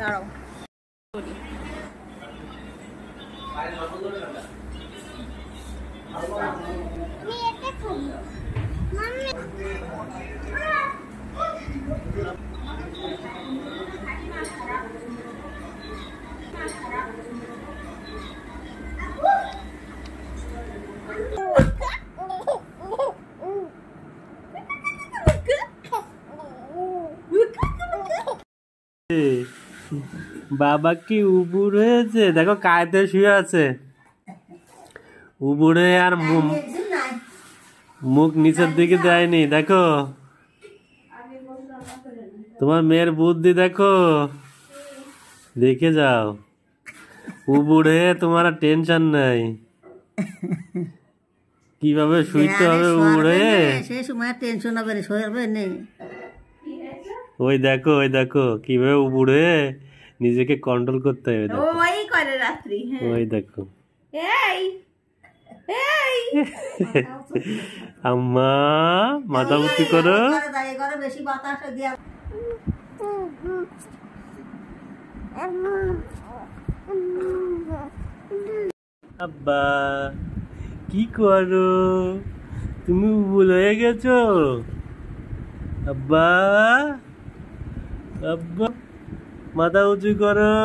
দাঁড়াও বাবা কি উবুর হয়েছে, দেখো কায়তে শুয়ে আছে উবুরে, আর মুখ নিচের দিকে দেয়নি। দেখো তোমার মেয়ের বুদ্ধি দেখো, দেখে যাও। উবুরে তোমার টেনশন নাই, কিভাবে শুইতে হবে উবুরে, সেই সময় টেনশন হবে না, শোয়াবে নেই। ওই দেখো কিভাবে উবুরে নিজেকে কন্ট্রোল করতে হবে। ওই করে রাত্রি, ওই দেখো এই এই আম্মা মাথা উঁচু করো। বেশি বাতাস দিয়া আব্বা কি করো, তুমি ভুল হয়ে গেছো আব্বা? আব্বা মাথা উঁচু করো।